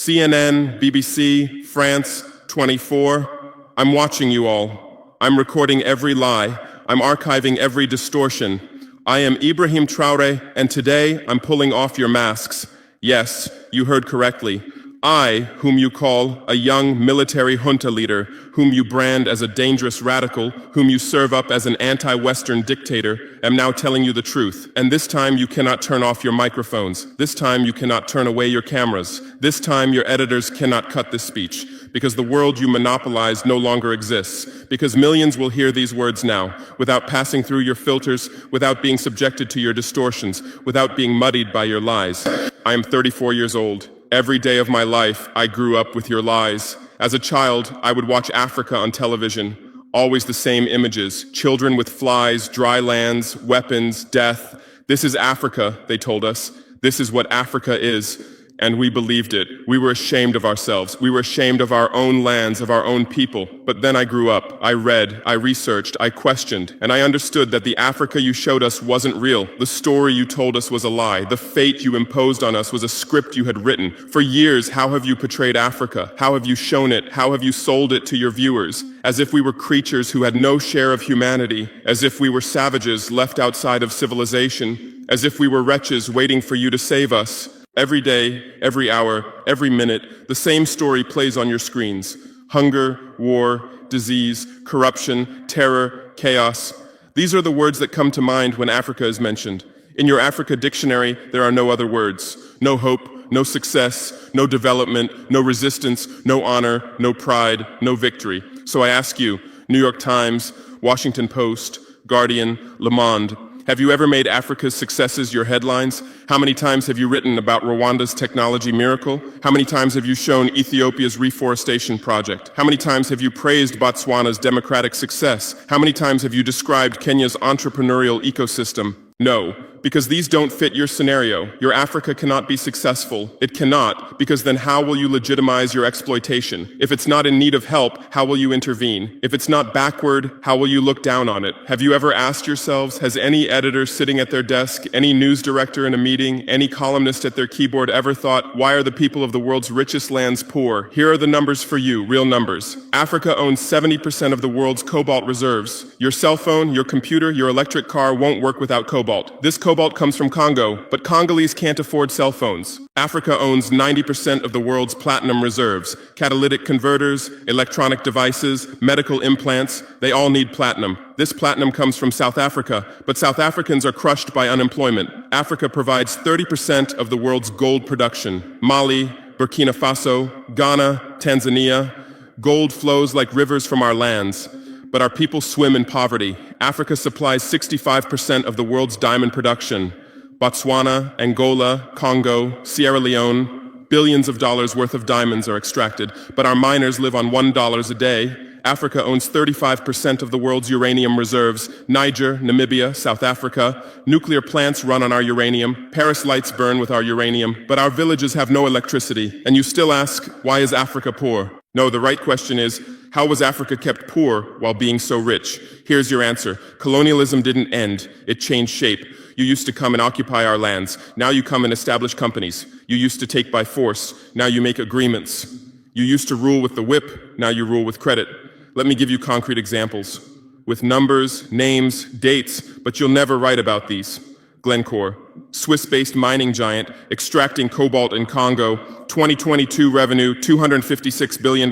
CNN, BBC, France, 24. I'm watching you all. I'm recording every lie. I'm archiving every distortion. I am Ibrahim Traore, and today I'm pulling off your masks. Yes, you heard correctly. I, whom you call a young military junta leader, whom you brand as a dangerous radical, whom you serve up as an anti-Western dictator, am now telling you the truth. And this time you cannot turn off your microphones. This time you cannot turn away your cameras. This time your editors cannot cut this speech. Because the world you monopolize no longer exists. Because millions will hear these words now, without passing through your filters, without being subjected to your distortions, without being muddied by your lies. I am 34 years old. Every day of my life, I grew up with your lies. As a child, I would watch Africa on television. Always the same images. Children with flies, dry lands, weapons, death. This is Africa, they told us. This is what Africa is. And we believed it. We were ashamed of ourselves. We were ashamed of our own lands, of our own people. But then I grew up. I read, I researched, I questioned, and I understood that the Africa you showed us wasn't real. The story you told us was a lie. The fate you imposed on us was a script you had written. For years, how have you portrayed Africa? How have you shown it? How have you sold it to your viewers? As if we were creatures who had no share of humanity, as if we were savages left outside of civilization, as if we were wretches waiting for you to save us. Every day, every hour, every minute, the same story plays on your screens. Hunger, war, disease, corruption, terror, chaos. These are the words that come to mind when Africa is mentioned. In your Africa dictionary, there are no other words. No hope, no success, no development, no resistance, no honor, no pride, no victory. So I ask you, New York Times, Washington Post, Guardian, Le Monde, have you ever made Africa's successes your headlines? How many times have you written about Rwanda's technology miracle? How many times have you shown Ethiopia's reforestation project? How many times have you praised Botswana's democratic success? How many times have you described Kenya's entrepreneurial ecosystem? No, because these don't fit your scenario. Your Africa cannot be successful. It cannot, because then how will you legitimize your exploitation? If it's not in need of help, how will you intervene? If it's not backward, how will you look down on it? Have you ever asked yourselves, has any editor sitting at their desk, any news director in a meeting, any columnist at their keyboard ever thought, why are the people of the world's richest lands poor? Here are the numbers for you, real numbers. Africa owns 70% of the world's cobalt reserves. Your cell phone, your computer, your electric car won't work without cobalt. This cobalt comes from Congo, but Congolese can't afford cell phones. Africa owns 90% of the world's platinum reserves. Catalytic converters, electronic devices, medical implants, they all need platinum. This platinum comes from South Africa, but South Africans are crushed by unemployment. Africa provides 30% of the world's gold production. Mali, Burkina Faso, Ghana, Tanzania. Gold flows like rivers from our lands. But our people swim in poverty. Africa supplies 65% of the world's diamond production. Botswana, Angola, Congo, Sierra Leone, billions of dollars worth of diamonds are extracted, but our miners live on $1 a day. Africa owns 35% of the world's uranium reserves. Niger, Namibia, South Africa. Nuclear plants run on our uranium. Paris lights burn with our uranium. But our villages have no electricity. And you still ask, why is Africa poor? No, the right question is, how was Africa kept poor while being so rich? Here's your answer. Colonialism didn't end. It changed shape. You used to come and occupy our lands. Now you come and establish companies. You used to take by force. Now you make agreements. You used to rule with the whip. Now you rule with credit. Let me give you concrete examples. With numbers, names, dates, but you'll never write about these. Glencore, Swiss-based mining giant, extracting cobalt in Congo. 2022 revenue, $256 billion.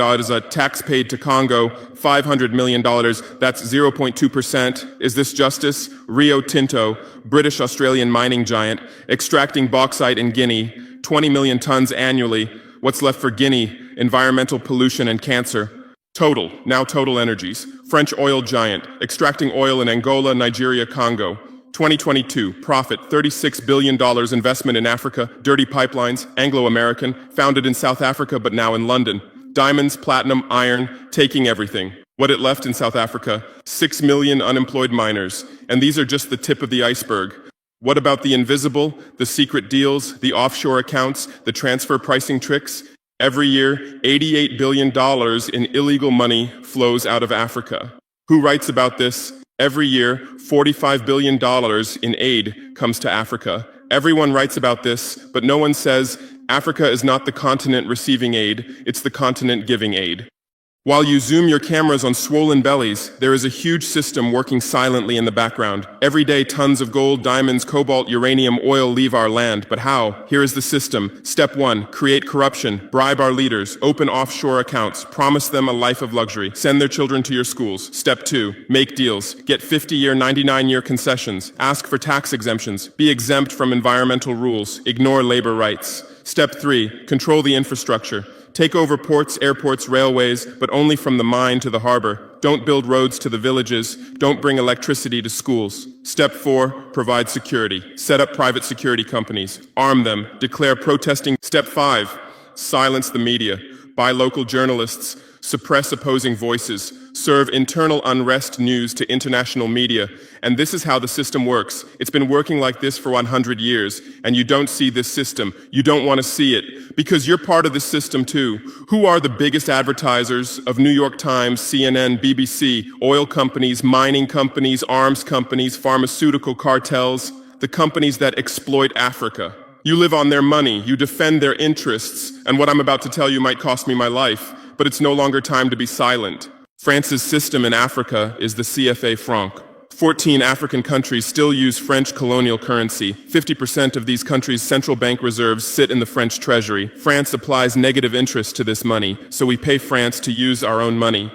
Tax paid to Congo, $500 million. That's 0.2%. Is this justice? Rio Tinto, British-Australian mining giant, extracting bauxite in Guinea, 20 million tons annually. What's left for Guinea? Environmental pollution and cancer. Total, now Total Energies, French oil giant, extracting oil in Angola, Nigeria, Congo. 2022, profit, $36 billion investment in Africa, dirty pipelines, Anglo-American, founded in South Africa but now in London. Diamonds, platinum, iron, taking everything. What it left in South Africa, 6 million unemployed miners. And these are just the tip of the iceberg. What about the invisible, the secret deals, the offshore accounts, the transfer pricing tricks? Every year, $88 billion in illegal money flows out of Africa. Who writes about this? Every year, $45 billion in aid comes to Africa. Everyone writes about this, but no one says Africa is not the continent receiving aid, it's the continent giving aid. While you zoom your cameras on swollen bellies, there is a huge system working silently in the background. Every day, tons of gold, diamonds, cobalt, uranium, oil leave our land. But how? Here is the system. Step 1, create corruption, bribe our leaders, open offshore accounts, promise them a life of luxury, send their children to your schools. Step 2, make deals, get 50-year, 99-year concessions, ask for tax exemptions, be exempt from environmental rules, ignore labor rights. Step 3, control the infrastructure. Take over ports, airports, railways, but only from the mine to the harbor. Don't build roads to the villages. Don't bring electricity to schools. Step 4, provide security. Set up private security companies. Arm them. Declare protesting. Step 5, silence the media. Buy local journalists. Suppress opposing voices. Serve internal unrest news to international media. And this is how the system works. It's been working like this for 100 years, and you don't see this system. You don't want to see it, because you're part of this system too. Who are the biggest advertisers of New York Times, CNN, BBC, oil companies, mining companies, arms companies, pharmaceutical cartels, the companies that exploit Africa? You live on their money, you defend their interests, and what I'm about to tell you might cost me my life, but it's no longer time to be silent. France's system in Africa is the CFA franc. 14 African countries still use French colonial currency. 50% of these countries' central bank reserves sit in the French treasury. France applies negative interest to this money, so we pay France to use our own money.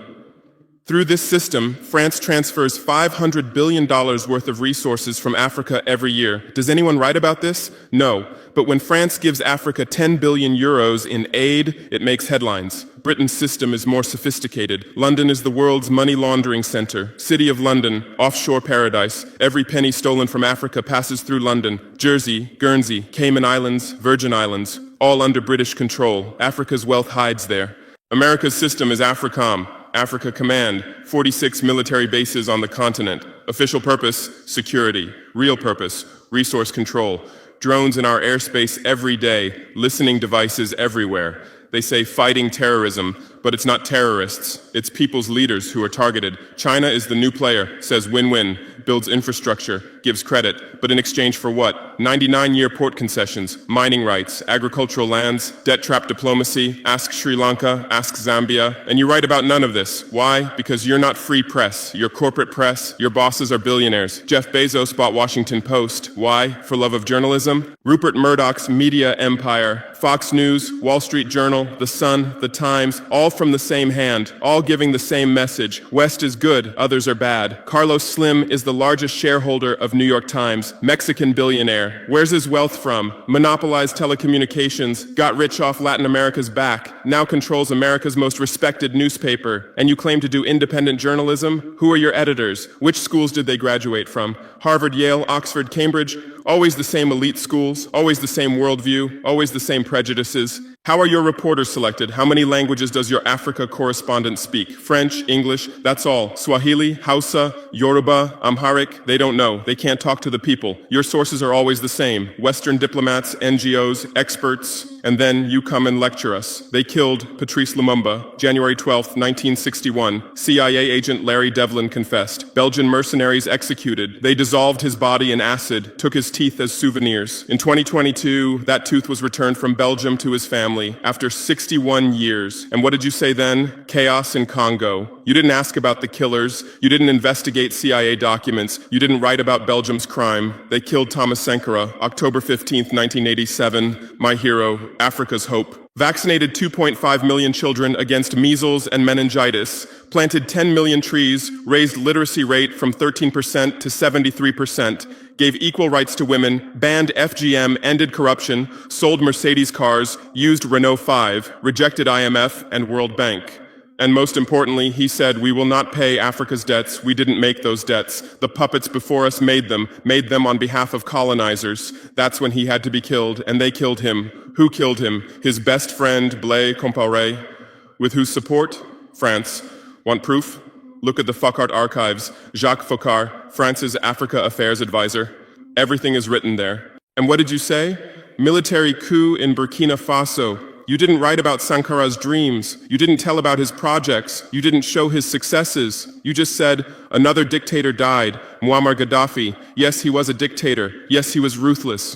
Through this system, France transfers $500 billion worth of resources from Africa every year. Does anyone write about this? No. But when France gives Africa 10 billion euros in aid, it makes headlines. Britain's system is more sophisticated. London is the world's money laundering center. City of London, offshore paradise. Every penny stolen from Africa passes through London. Jersey, Guernsey, Cayman Islands, Virgin Islands, all under British control. Africa's wealth hides there. America's system is AFRICOM. Africa Command, 46 military bases on the continent. Official purpose, security. Real purpose, resource control. Drones in our airspace every day, listening devices everywhere. They say fighting terrorism, but it's not terrorists. It's people's leaders who are targeted. China is the new player, says win-win, builds infrastructure, gives credit, but in exchange for what? 99-year port concessions, mining rights, agricultural lands, debt-trap diplomacy, ask Sri Lanka, ask Zambia, and you write about none of this. Why? Because you're not free press. You're corporate press. Your bosses are billionaires. Jeff Bezos bought Washington Post. Why? For love of journalism? Rupert Murdoch's media empire, Fox News, Wall Street Journal, The Sun, The Times, all from the same hand, all giving the same message. West is good, others are bad. Carlos Slim is the largest shareholder of New York Times, Mexican billionaire. Where's his wealth from? Monopolized telecommunications, got rich off Latin America's back, now controls America's most respected newspaper. And you claim to do independent journalism? Who are your editors? Which schools did they graduate from? Harvard, Yale, Oxford, Cambridge? Always the same elite schools, always the same worldview, always the same prejudices. How are your reporters selected? How many languages does your Africa correspondent speak? French, English, that's all. Swahili, Hausa, Yoruba, Amharic, they don't know. They can't talk to the people. Your sources are always the same. Western diplomats, NGOs, experts, and then you come and lecture us. They killed Patrice Lumumba, January 12, 1961. CIA agent Larry Devlin confessed. Belgian mercenaries executed. They dissolved his body in acid, took his teeth as souvenirs. In 2022, that tooth was returned from Belgium to his family after 61 years. And what did you say then? Chaos in Congo. You didn't ask about the killers. You didn't investigate CIA documents. You didn't write about Belgium's crime. They killed Thomas Sankara, October 15th, 1987. My hero, Africa's hope. Vaccinated 2.5 million children against measles and meningitis, planted 10 million trees, raised literacy rate from 13% to 73%, gave equal rights to women, banned FGM, ended corruption, sold Mercedes cars, used Renault 5, rejected IMF and World Bank. And most importantly, he said, we will not pay Africa's debts. We didn't make those debts. The puppets before us made them on behalf of colonizers. That's when he had to be killed, and they killed him. Who killed him? His best friend, Blaise Compaoré. With whose support? France. Want proof? Look at the Focart archives. Jacques Faucard, France's Africa Affairs advisor. Everything is written there. And what did you say? Military coup in Burkina Faso. You didn't write about Sankara's dreams. You didn't tell about his projects. You didn't show his successes. You just said, another dictator died, Muammar Gaddafi. Yes, he was a dictator. Yes, he was ruthless.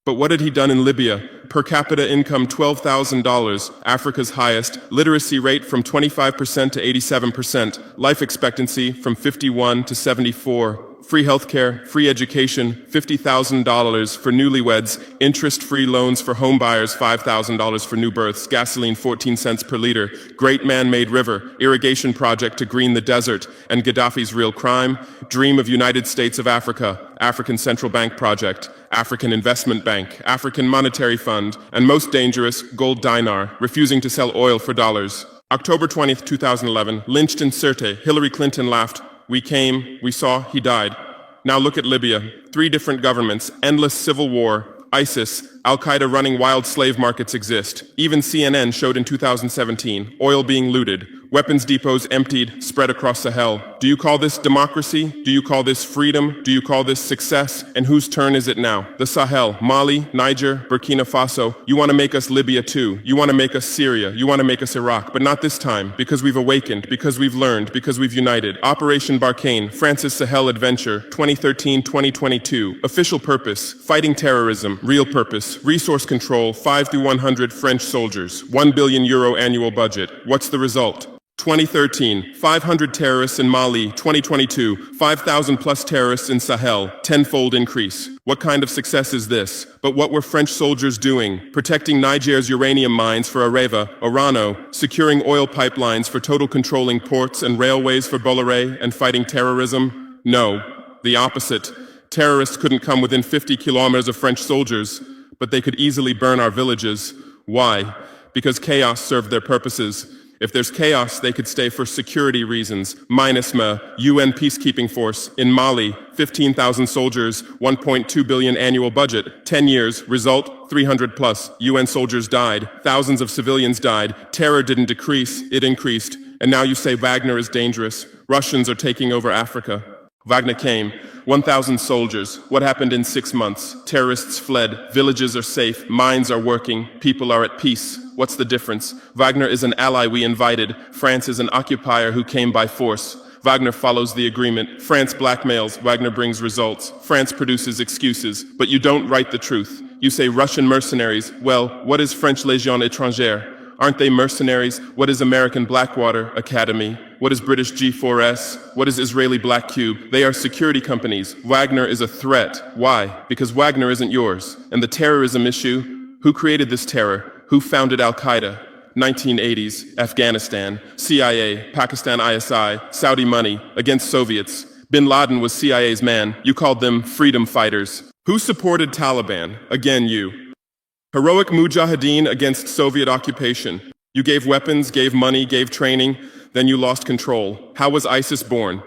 But what had he done in Libya? Per capita income $12,000, Africa's highest, literacy rate from 25% to 87%, life expectancy from 51 to 74, free healthcare, free education, $50,000 for newlyweds, interest-free loans for homebuyers, $5,000 for new births, gasoline 14 cents per liter, great man-made river, irrigation project to green the desert, and Gaddafi's real crime, dream of United States of Africa, African Central Bank project, African Investment Bank, African Monetary Fund, and most dangerous, gold dinar, refusing to sell oil for dollars. October 20th, 2011, lynched in Sirte, Hillary Clinton laughed. We came, we saw, he died. Now look at Libya. 3 different governments, endless civil war, ISIS, Al-Qaeda running wild slave markets exist. Even CNN showed in 2017, oil being looted, weapons depots emptied, spread across Sahel. Do you call this democracy? Do you call this freedom? Do you call this success? And whose turn is it now? The Sahel, Mali, Niger, Burkina Faso. You want to make us Libya too. You want to make us Syria. You want to make us Iraq. But not this time, because we've awakened, because we've learned, because we've united. Operation Barkhane, France's Sahel Adventure, 2013-2022. Official purpose, fighting terrorism. Real purpose, resource control, 5 through 100 French soldiers. €1 billion annual budget. What's the result? 2013, 500 terrorists in Mali. 2022, 5,000 plus terrorists in Sahel. 10-fold increase. What kind of success is this? But what were French soldiers doing? Protecting Niger's uranium mines for Areva, Orano, securing oil pipelines for total controlling ports and railways for Bolloré, and fighting terrorism? No, the opposite. Terrorists couldn't come within 50 kilometers of French soldiers, but they could easily burn our villages. Why? Because chaos served their purposes. If there's chaos, they could stay for security reasons. MINUSMA, UN peacekeeping force. In Mali, 15,000 soldiers, 1.2 billion annual budget. 10 years, result, 300 plus. UN soldiers died. Thousands of civilians died. Terror didn't decrease, it increased. And now you say Wagner is dangerous. Russians are taking over Africa. Wagner came, 1,000 soldiers. What happened in 6 months? Terrorists fled, villages are safe, mines are working, people are at peace. What's the difference? Wagner is an ally we invited. France is an occupier who came by force. Wagner follows the agreement. France blackmails, Wagner brings results. France produces excuses, but you don't write the truth. You say Russian mercenaries. Well, what is French Légion étrangère? Aren't they mercenaries? What is American Blackwater Academy? What is British G4S? What is Israeli Black Cube? They are security companies. Wagner is a threat. Why? Because Wagner isn't yours. And the terrorism issue? Who created this terror? Who founded Al-Qaeda? 1980s, Afghanistan, CIA, Pakistan ISI, Saudi money, against Soviets. Bin Laden was CIA's man. You called them freedom fighters. Who supported Taliban? Again, you. Heroic mujahideen against Soviet occupation. You gave weapons, gave money, gave training, then you lost control. How was ISIS born?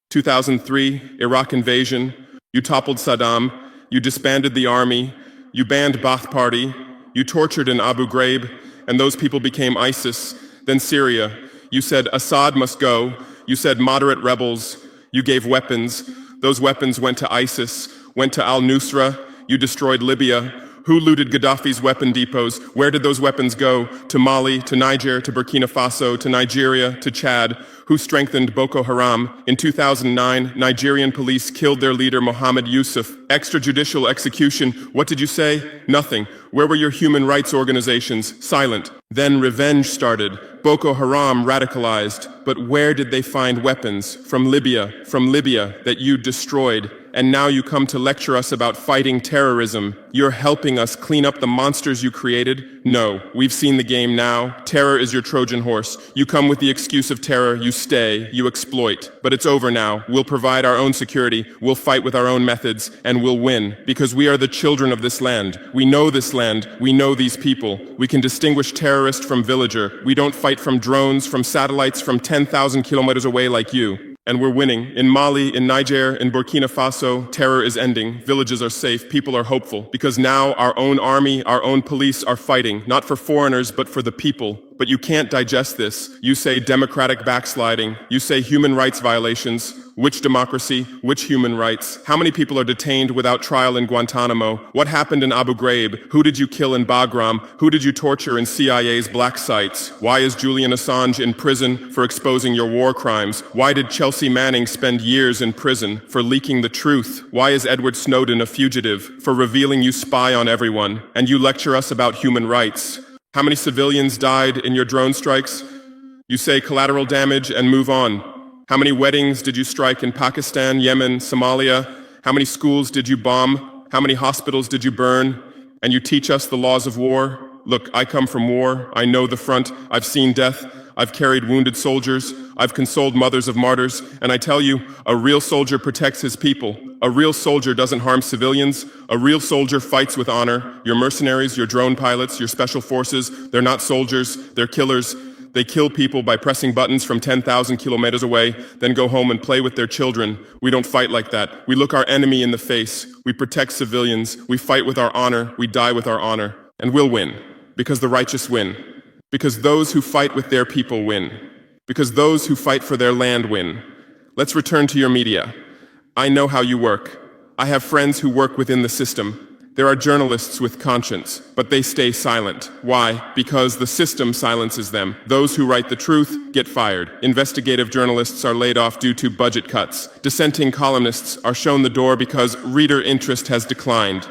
2003, Iraq invasion. You toppled Saddam. You disbanded the army. You banned Ba'ath Party. You tortured in Abu Ghraib, and those people became ISIS. Then Syria. You said Assad must go. You said moderate rebels. You gave weapons. Those weapons went to ISIS, went to al-Nusra. You destroyed Libya. Who looted Gaddafi's weapon depots? Where did those weapons go? To Mali, to Niger, to Burkina Faso, to Nigeria, to Chad? Who strengthened Boko Haram? In 2009, Nigerian police killed their leader Mohammed Yusuf. Extrajudicial execution. What did you say? Nothing. Where were your human rights organizations? Silent. Then revenge started. Boko Haram radicalized. But where did they find weapons? From Libya that you destroyed. And now you come to lecture us about fighting terrorism. You're helping us clean up the monsters you created? No, we've seen the game now. Terror is your Trojan horse. You come with the excuse of terror, you stay, you exploit. But it's over now. We'll provide our own security, we'll fight with our own methods, and we'll win. Because we are the children of this land. We know this land, we know these people. We can distinguish terrorist from villager. We don't fight from drones, from satellites, from 10,000 kilometers away like you. And we're winning. In Mali, in Niger, in Burkina Faso, terror is ending. Villages are safe. People are hopeful. Because now our own army, our own police are fighting, not for foreigners, but for the people. But you can't digest this. You say democratic backsliding. You say human rights violations. Which democracy? Which human rights? How many people are detained without trial in Guantanamo? What happened in Abu Ghraib? Who did you kill in Bagram? Who did you torture in CIA's black sites? Why is Julian Assange in prison for exposing your war crimes? Why did Chelsea Manning spend years in prison for leaking the truth? Why is Edward Snowden a fugitive for revealing you spy on everyone and you lecture us about human rights? How many civilians died in your drone strikes? You say collateral damage and move on. How many weddings did you strike in Pakistan, Yemen, Somalia? How many schools did you bomb? How many hospitals did you burn? And you teach us the laws of war? Look, I come from war. I know the front. I've seen death. I've carried wounded soldiers. I've consoled mothers of martyrs. And I tell you, a real soldier protects his people. A real soldier doesn't harm civilians. A real soldier fights with honor. Your mercenaries, your drone pilots, your special forces, they're not soldiers. They're killers. They kill people by pressing buttons from 10,000 kilometers away, then go home and play with their children. We don't fight like that. We look our enemy in the face. We protect civilians. We fight with our honor. We die with our honor. And we'll win. Because the righteous win. Because those who fight with their people win. Because those who fight for their land win. Let's return to your media. I know how you work. I have friends who work within the system. There are journalists with conscience, but they stay silent. Why? Because the system silences them. Those who write the truth get fired. Investigative journalists are laid off due to budget cuts. Dissenting columnists are shown the door because reader interest has declined.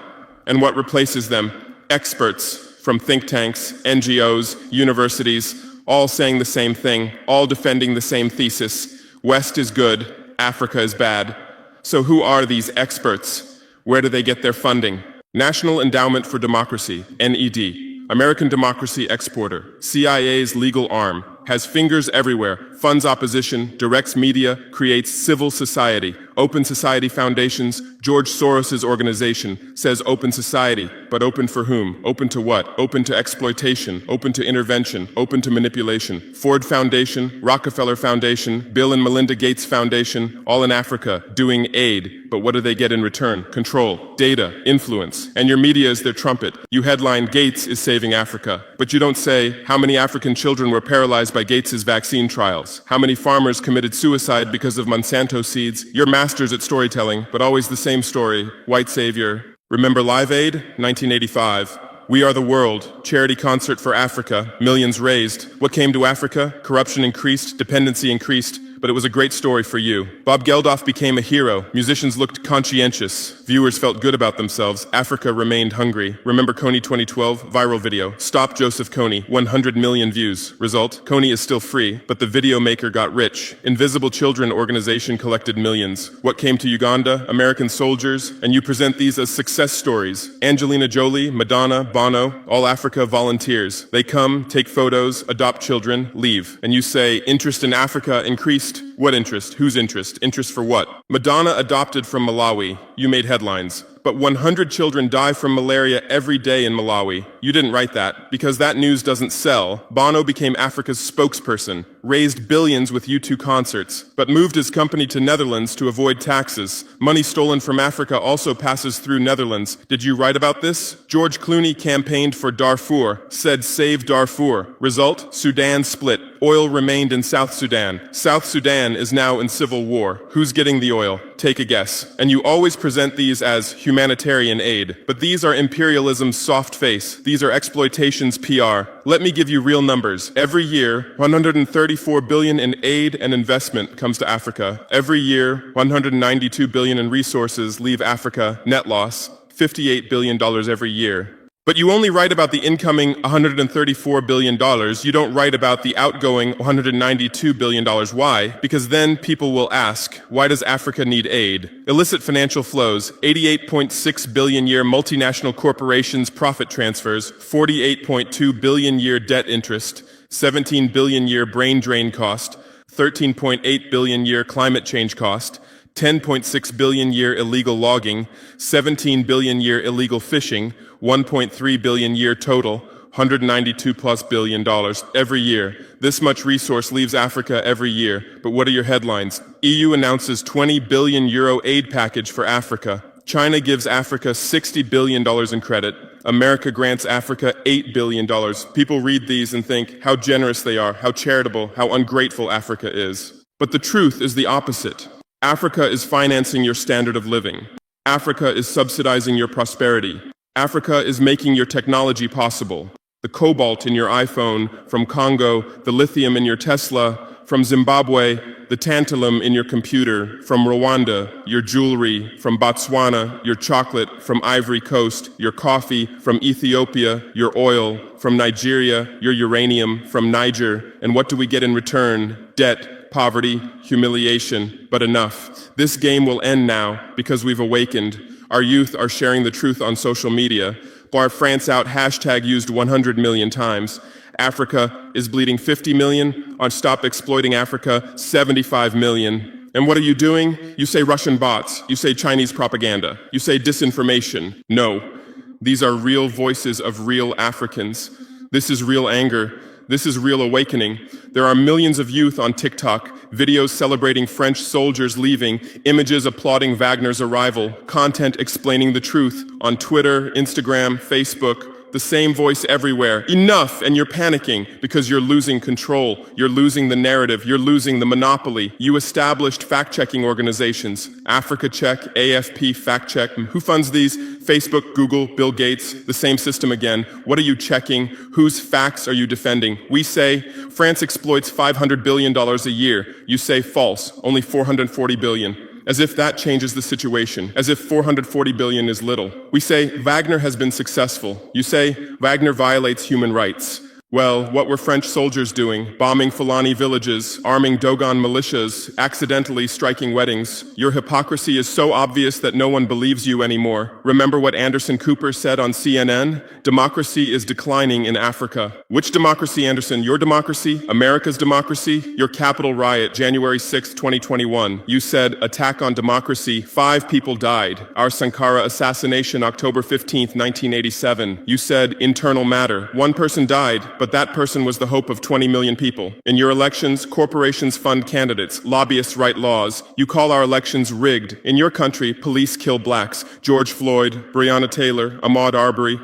And what replaces them? Experts from think tanks, NGOs, universities, all saying the same thing, all defending the same thesis. West is good, Africa is bad. So who are these experts? Where do they get their funding? National Endowment for Democracy, NED, American democracy exporter, CIA's legal arm, has fingers everywhere, funds opposition, directs media, creates civil society. Open Society Foundations, George Soros's organization, says open society, but open for whom? Open to what? Open to exploitation, open to intervention, open to manipulation. Ford Foundation, Rockefeller Foundation, Bill and Melinda Gates Foundation, all in Africa, doing aid. But what do they get in return? Control, data, influence. And your media is their trumpet. You headline, Gates is saving Africa. But you don't say, how many African children were paralyzed by Gates's vaccine trials? How many farmers committed suicide because of Monsanto seeds? You're masters at storytelling, but always the same story. White savior. Remember Live Aid? 1985. We Are the World, charity concert for Africa, millions raised. What came to Africa? Corruption increased, dependency increased, but it was a great story for you. Bob Geldof became a hero. Musicians looked conscientious. Viewers felt good about themselves. Africa remained hungry. Remember Kony 2012? Viral video. Stop Joseph Kony. 100 million views. Result? Kony is still free, but the video maker got rich. Invisible Children organization collected millions. What came to Uganda? American soldiers. And you present these as success stories. Angelina Jolie, Madonna, Bono, all Africa volunteers. They come, take photos, adopt children, leave. And you say, interest in Africa increased. What interest? Whose interest? Interest for what? Madonna adopted from Malawi. You made headlines. But 100 children die from malaria every day in Malawi. You didn't write that, because that news doesn't sell. Bono became Africa's spokesperson, raised billions with U2 concerts, but moved his company to Netherlands to avoid taxes. Money stolen from Africa also passes through Netherlands. Did you write about this? George Clooney campaigned for Darfur, said save Darfur. Result? Sudan split. Oil remained in South Sudan. South Sudan is now in civil war. Who's getting the oil? Take a guess. And you always present these as humanitarian aid. But these are imperialism's soft face. These are exploitation's PR. Let me give you real numbers. Every year, 134 billion in aid and investment comes to Africa. Every year, 192 billion in resources leave Africa, net loss, $58 billion every year. But you only write about the incoming $134 billion. You don't write about the outgoing $192 billion. Why? Because then people will ask, why does Africa need aid? Illicit financial flows, 88.6 billion year multinational corporations profit transfers, 48.2 billion year debt interest, 17 billion year brain drain cost, 13.8 billion year climate change cost, 10.6 billion year illegal logging, 17 billion year illegal fishing, 1.3 billion year total, $192+ billion every year. This much resource leaves Africa every year. But what are your headlines? EU announces 20 billion euro aid package for Africa. China gives Africa $60 billion in credit. America grants Africa $8 billion. People read these and think how generous they are, how charitable, how ungrateful Africa is. But the truth is the opposite. Africa is financing your standard of living. Africa is subsidizing your prosperity. Africa is making your technology possible. The cobalt in your iPhone, from Congo, the lithium in your Tesla, from Zimbabwe, the tantalum in your computer, from Rwanda, your jewelry, from Botswana, your chocolate, from Ivory Coast, your coffee, from Ethiopia, your oil, from Nigeria, your uranium, from Niger, and what do we get in return? Debt, poverty, humiliation, but enough. This game will end now because we've awakened. Our youth are sharing the truth on social media. Bar France out hashtag used 100 million times. Africa is bleeding 50 million. On Stop Exploiting Africa, 75 million. And what are you doing? You say Russian bots. You say Chinese propaganda. You say disinformation. No. These are real voices of real Africans. This is real anger. This is real awakening. There are millions of youth on TikTok, videos celebrating French soldiers leaving, images applauding Wagner's arrival, content explaining the truth on Twitter, Instagram, Facebook. The same voice everywhere. Enough! And you're panicking because you're losing control. You're losing the narrative. You're losing the monopoly. You established fact-checking organizations. Africa Check, AFP Fact Check. Who funds these? Facebook, Google, Bill Gates. The same system again. What are you checking? Whose facts are you defending? We say France exploits $500 billion a year. You say false. Only $440 billion. As if that changes the situation, as if 440 billion is little. We say Wagner has been successful. You say Wagner violates human rights. Well, what were French soldiers doing? Bombing Fulani villages, arming Dogon militias, accidentally striking weddings. Your hypocrisy is so obvious that no one believes you anymore. Remember what Anderson Cooper said on CNN? Democracy is declining in Africa. Which democracy, Anderson? Your democracy? America's democracy? Your Capitol riot, January 6, 2021. You said, attack on democracy, 5 people died. Our Sankara assassination, October 15th, 1987. You said, internal matter, 1 person died, but that person was the hope of 20 million people. In your elections, corporations fund candidates, lobbyists write laws. You call our elections rigged. In your country, police kill blacks. George Floyd, Breonna Taylor, Ahmaud Arbery.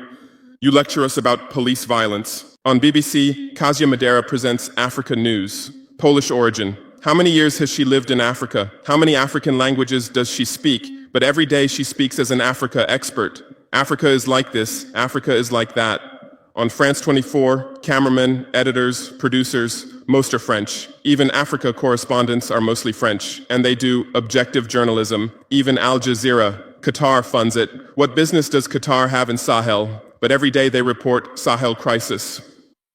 You lecture us about police violence. On BBC, Kasia Madera presents Africa News. Polish origin. How many years has she lived in Africa? How many African languages does she speak? But every day she speaks as an Africa expert. Africa is like this. Africa is like that. On France 24, cameramen, editors, producers, most are French. Even Africa correspondents are mostly French, and they do objective journalism. Even Al Jazeera. Qatar funds it. What business does Qatar have in Sahel? But every day they report Sahel crisis.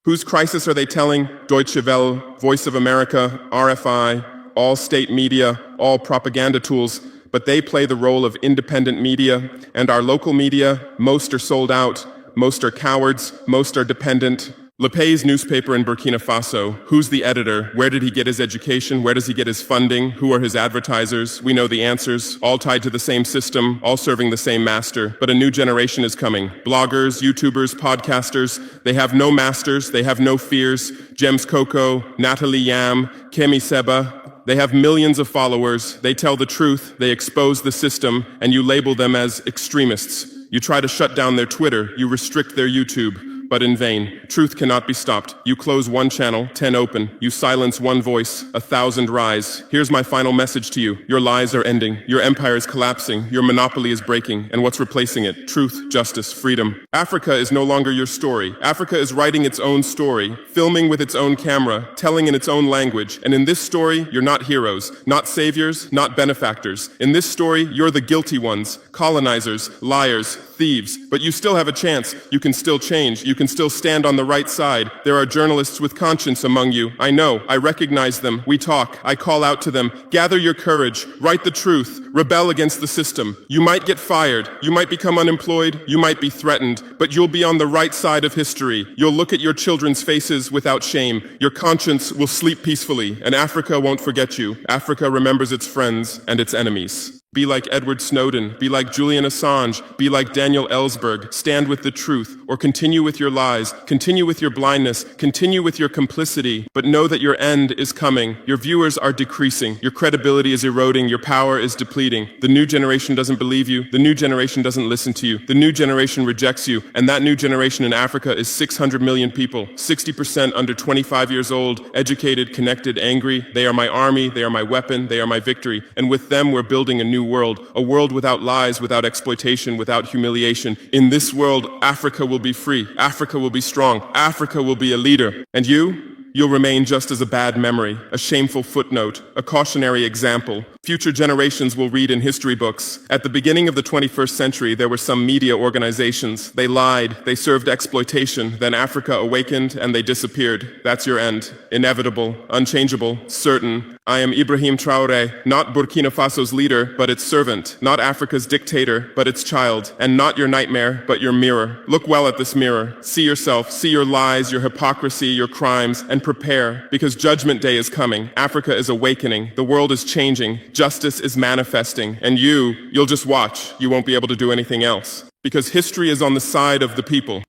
Whose crisis are they telling? Deutsche Welle, Voice of America, RFI, all state media, all propaganda tools, but they play the role of independent media, and our local media, most are sold out. Most are cowards, most are dependent. Le Pay's newspaper in Burkina Faso, who's the editor? Where did he get his education? Where does he get his funding? Who are his advertisers? We know the answers, all tied to the same system, all serving the same master. But a new generation is coming. Bloggers, YouTubers, podcasters, they have no masters, they have no fears. James Coco, Natalie Yam, Kemi Seba, they have millions of followers. They tell the truth, they expose the system, and you label them as extremists. You try to shut down their Twitter, you restrict their YouTube, but in vain. Truth cannot be stopped. You close one channel, 10 open. You silence one voice, 1,000 rise. Here's my final message to you. Your lies are ending. Your empire is collapsing. Your monopoly is breaking. And what's replacing it? Truth, justice, freedom. Africa is no longer your story. Africa is writing its own story, filming with its own camera, telling in its own language. And in this story, you're not heroes, not saviors, not benefactors. In this story, you're the guilty ones, colonizers, liars, thieves. But you still have a chance. You can still change. You can still stand on the right side. There are journalists with conscience among you. I know. I recognize them. We talk. I call out to them. Gather your courage. Write the truth. Rebel against the system. You might get fired. You might become unemployed. You might be threatened. But you'll be on the right side of history. You'll look at your children's faces without shame. Your conscience will sleep peacefully. And Africa won't forget you. Africa remembers its friends and its enemies. Be like Edward Snowden, be like Julian Assange, be like Daniel Ellsberg. Stand with the truth, or continue with your lies, continue with your blindness, continue with your complicity, but know that your end is coming. Your viewers are decreasing, your credibility is eroding, your power is depleting. The new generation doesn't believe you, the new generation doesn't listen to you, the new generation rejects you, and that new generation in Africa is 600 million people, 60% under 25 years old, educated, connected, angry. They are my army, they are my weapon, they are my victory, and with them we're building a new world, a world without lies, without exploitation, without humiliation. In this world, Africa will be free, Africa will be strong, Africa will be a leader. And you'll remain just as a bad memory, a shameful footnote, a cautionary example. Future generations will read in history books. At the beginning of the 21st century, there were some media organizations. They lied, they served exploitation, then Africa awakened and they disappeared. That's your end. Inevitable, unchangeable, certain. I am Ibrahim Traore, not Burkina Faso's leader, but its servant, not Africa's dictator, but its child, and not your nightmare, but your mirror. Look well at this mirror. See yourself, see your lies, your hypocrisy, your crimes, and prepare, because Judgment Day is coming. Africa is awakening. The world is changing. Justice is manifesting. And you'll just watch. You won't be able to do anything else. Because history is on the side of the people.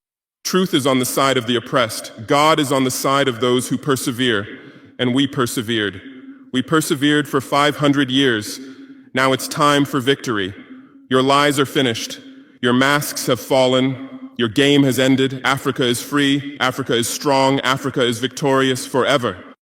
Truth is on the side of the oppressed. God is on the side of those who persevere. And we persevered. We persevered for 500 years. Now it's time for victory. Your lies are finished. Your masks have fallen. Your game has ended. Africa is free. Africa is strong. Africa is victorious forever.